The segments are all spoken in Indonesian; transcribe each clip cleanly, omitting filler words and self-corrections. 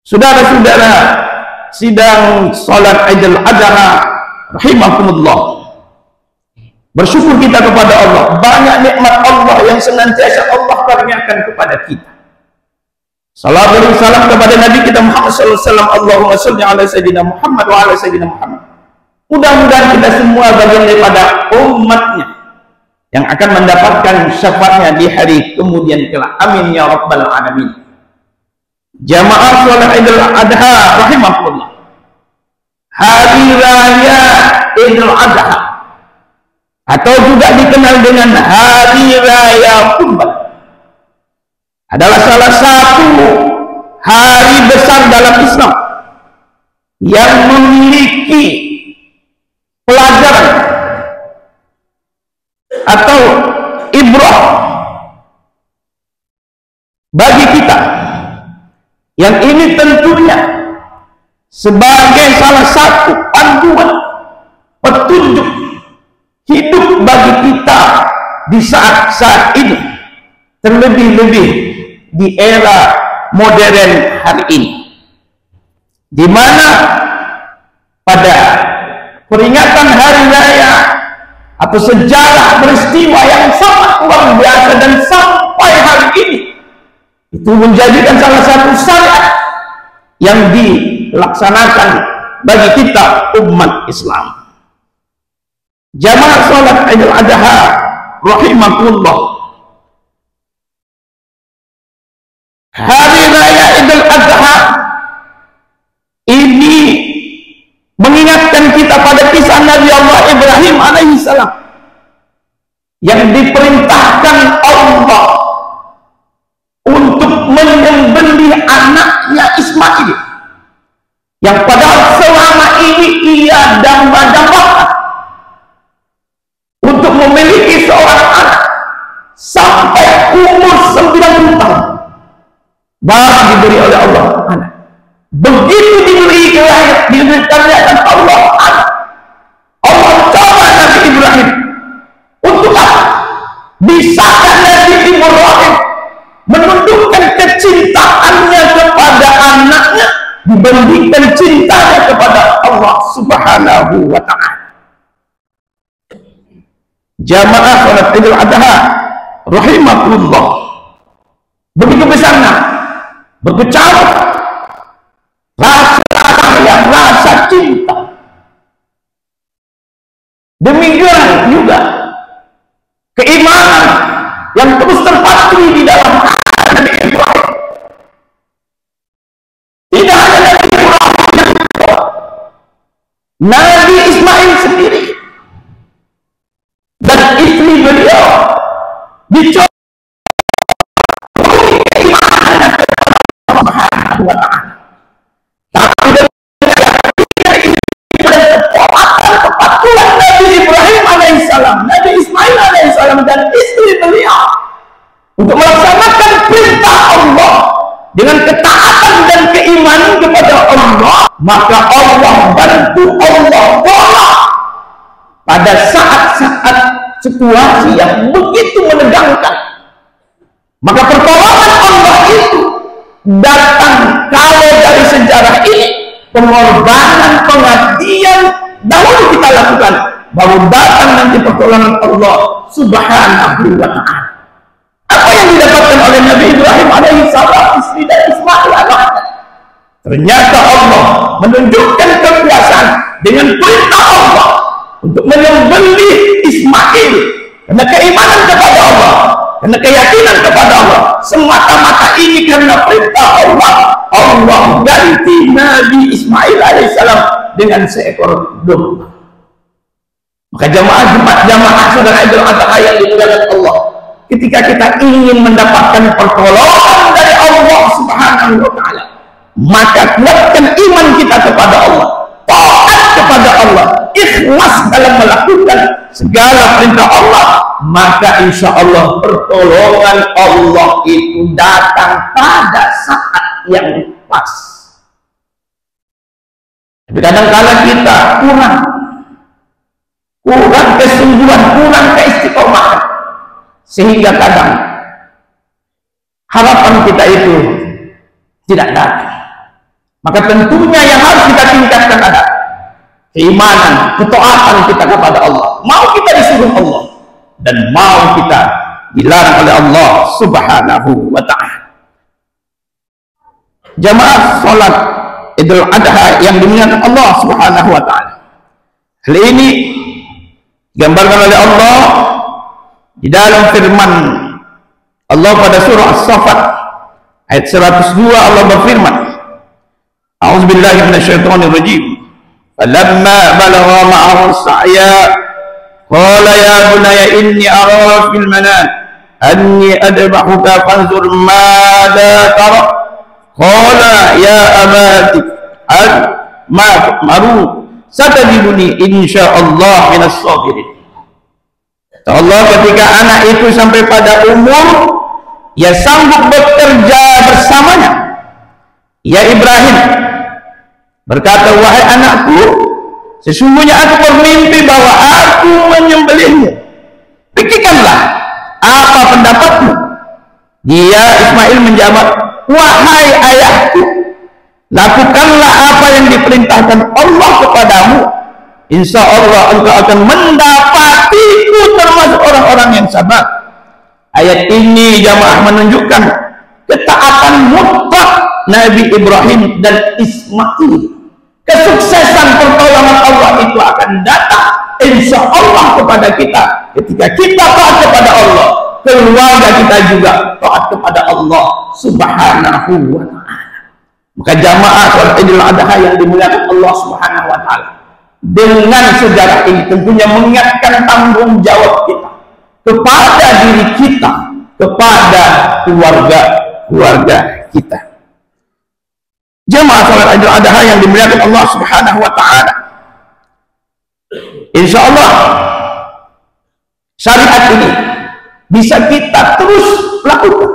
Saudara-saudara, sidang salat Idul Adha rahimakumullah. Bersyukur kita kepada Allah, banyak nikmat Allah yang senantiasa Allah karuniakan kepada kita. Salam dan salam kepada Nabi kita Muhammad SAW. Allahumma sholli ala sayyidina Muhammad wa ala sayyidina Muhammad. Mudah-mudahan kita semua bagian daripada umatnya yang akan mendapatkan syafaatnya di hari kemudian kelak. Amin ya rabbal alamin. Jamaah salat Idul Adha rahimakumullah. Hari raya Idul Adha atau juga dikenal dengan Hari Raya Kurban adalah salah satu hari besar dalam Islam yang memiliki pelajaran atau ibrah bagi kita, yang ini tentunya sebagai salah satu panduan petunjuk hidup bagi kita di saat-saat ini, terlebih-lebih di era modern hari ini, di mana pada peringatan hari raya atau sejarah peristiwa yang sangat luar biasa dan sampai hari ini itu menjadikan salah satu syariat yang dilaksanakan bagi kita umat Islam. Jamaah salat Idul Adha rahimakumullah. Hari raya Idul Adha ini mengingatkan kita pada kisah Nabi Allah Ibrahim alaihissalam yang diperintahkan Allah untuk menyembelih anaknya Ismail, yang padahal selama ini ia damba-dambakan untuk memiliki seorang anak sampai umur 90 tahun baru diberi oleh Allah anak. Begitu diberikan Allah anak, Allah coba Nabi Ibrahim untuk apa? Bisakah Nabi Ibrahim menunjukkan kecintaannya kepada anaknya dibandingkan cintanya kepada Allah Subhanahu wa ta'ala? Jamaah salat Idul Adha rahimakumullah, begitu besarnya berkecamuk rasa sayang, rasa cinta. Demikian juga keimanan yang terus terpatri di dalam hati Nabi Ibrahim. Tidak hanya Nabi Ibrahim, Nabi Ismail sendiri dan istri beliau dicoba keimanan Subhanahu wa ta'ala. Tapi kepatuhan Nabi Ibrahim alaihissalam, Nabi Ismail alaihissalam dan istri beliau untuk melaksanakan perintah Allah dengan ketaatan dan keimanan kepada Allah, maka Allah bantu, Allah tolong pada saat-saat situasi yang begitu menegangkan. Maka pertolongan Allah itu datang kalau dari sejarah ini pengorbanan, pengabdian dahulu kita lakukan, baru datang nanti pertolongan Allah Subhanahu wa ta'ala. Apa yang didapatkan oleh Nabi Ibrahim alaihissalam, istri dan Ismail anaknya? Ternyata Allah menunjukkan kekuasaan dengan perintah Allah untuk menyembelih Ismail karena keimanan kepada Allah, karena keyakinan kepada Allah. Semata-mata ini karena perintah Allah. Allah ganti Nabi Ismail alaihissalam dengan seekor domba. Maka jamaah saudara Idul Adha yang dimuliakan Allah, ketika kita ingin mendapatkan pertolongan dari Allah Subhanahu wa ta'ala, maka kuatkan iman kita kepada Allah, taat kepada Allah, ikhlas dalam melakukan segala perintah Allah, maka insya Allah pertolongan Allah itu datang pada saat yang pas. Tapi kadang-kala kita kurang kesungguhan, kurang keistiqomahan, sehingga kadang harapan kita itu tidak datang. Maka tentunya yang harus kita tingkatkan adalah keimanan, ketaatan kita kepada Allah. Mau kita disuruh Allah dan mau kita dilarang oleh Allah Subhanahu wa ta'ala. Jamaah salat Idul Adha yang dimuliakan Allah Subhanahu wa ta'ala. Hal ini digambarkan oleh Allah di dalam firman Allah pada surah As-Saffat ayat 102. Allah berfirman, A'udzubillahi minasyaitonirrajim. Falamma balagha ma'ahu as-sa'ya qala ya bunayya inni ara fil manam anni adbahuka fanzur madza tara. Qala ya abati ma tu'maru satajiduni insyaallah minas sabirin. Allah ketika anak itu sampai pada umur ya sanggup bekerja bersamanya, ya Ibrahim berkata, wahai anakku, sesungguhnya aku bermimpi bahwa aku menyembelihmu. Pikirkanlah apa pendapatmu. Dia Ismail menjawab, wahai ayahku, lakukanlah apa yang diperintahkan Allah kepadamu. Insya Allah engkau akan mendapatiku termasuk orang-orang yang sabar. Ayat ini jamaah menunjukkan ketaatan mutlak Nabi Ibrahim dan Ismail. Kesuksesan pertolongan Allah itu akan datang insya Allah kepada kita ketika kita taat kepada Allah, keluarga kita juga taat kepada Allah Subhanahu wa ta'ala. Maka jamaah salat Idul Adha yang dimuliakan Allah Subhanahu wa ta'ala, dengan sejarah ini tentunya mengingatkan tanggung jawab kita kepada diri kita, kepada keluarga kita. Jemaah salat Idul Adha yang dimuliakan Allah Subhanahu wa ta'ala, insya Allah syariat ini bisa kita terus lakukan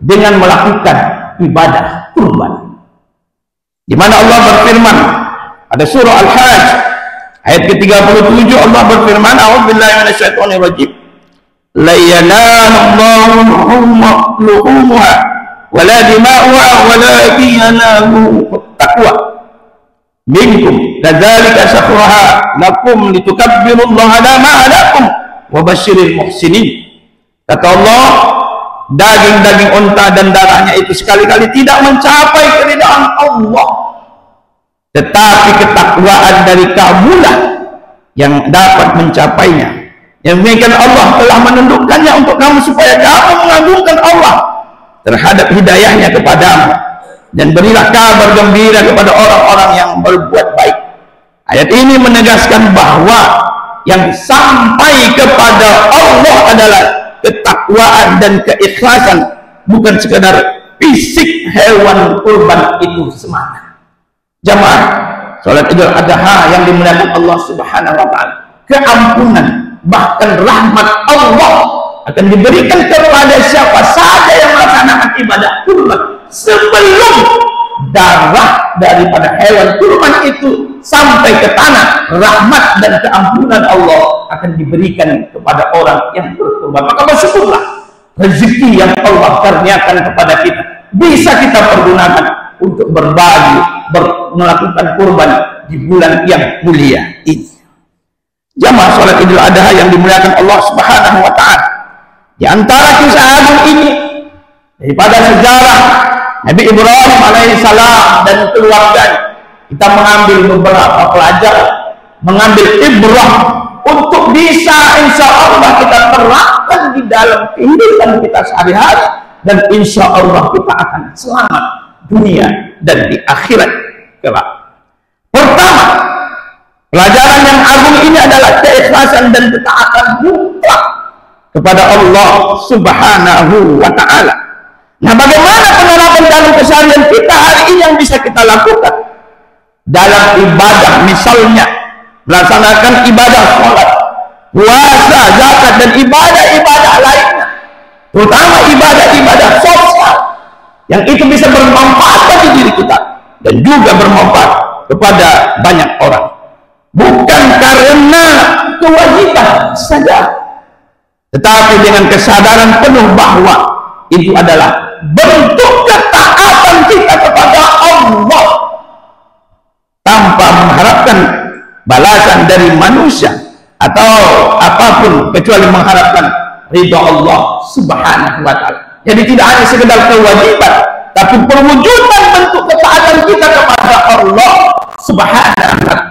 dengan melakukan ibadah kurban, di mana Allah berfirman pada surah Al-Hajj ayat ke-37. Allah berfirman, a'udzubillahi minasyaitonirrajim, la yanalullahu luhumuha wala dima'uha walakin yanaluhu taqwa minkum kadzalika syahraha lakum litukabbirullaha ala ma hadakum wa basyiril muhsinin. Kata Allah, daging-daging unta dan darahnya itu sekali-kali tidak mencapai keridhaan Allah, tetapi ketakwaan dari kamulah yang dapat mencapainya. Yang demikian Allah telah menundukkannya untuk kamu supaya kamu mengagungkan Allah terhadap hidayahnya kepadamu, dan berilah kabar gembira kepada orang-orang yang berbuat baik. Ayat ini menegaskan bahwa yang sampai kepada Allah adalah ketakwaan dan keikhlasan, bukan sekadar fisik hewan kurban itu semata. Jamaah salat Idul Adha yang dimuliakan Allah Subhanahu wa ta'ala, keampunan bahkan rahmat Allah akan diberikan kepada siapa saja yang melaksanakan ibadah kurban sebelum darah daripada hewan kurban itu sampai ke tanah. Rahmat dan keampunan Allah akan diberikan kepada orang yang berkurban. Maka bersyukurlah rezeki yang Allah karuniakan kepada kita bisa kita pergunakan untuk berbagi, melakukan kurban di bulan yang mulia ini. Jamaah salat Idul Adha yang dimuliakan Allah Subhanahu wa ta'ala, di antara kisah agung ini daripada sejarah Nabi Ibrahim alaihissalam dan keluarganya, kita mengambil beberapa pelajaran, mengambil ibrah untuk bisa insya Allah kita terapkan di dalam kehidupan kita sehari-hari, dan insya Allah kita akan selamat dunia dan di akhirat kelak. Pertama, pelajaran yang agung ini adalah keikhlasan dan ketaatan mutlak kepada Allah Subhanahu wa ta'ala. Nah, bagaimana penerapan dalam keseharian kita hari ini yang bisa kita lakukan dalam ibadah, misalnya melaksanakan ibadah sholat, puasa, zakat, dan ibadah-ibadah lainnya, terutama ibadah-ibadah sosial yang itu bisa bermanfaat bagi diri kita dan juga bermanfaat kepada banyak orang, bukan karena kewajiban saja, tetapi dengan kesadaran penuh bahwa itu adalah bentuk ketaatan kita kepada Allah balasan dari manusia atau apapun kecuali mengharapkan ridha Allah Subhanahu wa taala. Jadi tidak hanya sekedar kewajiban, tapi perwujudan bentuk ketaatan kita kepada Allah Subhanahu wa taala.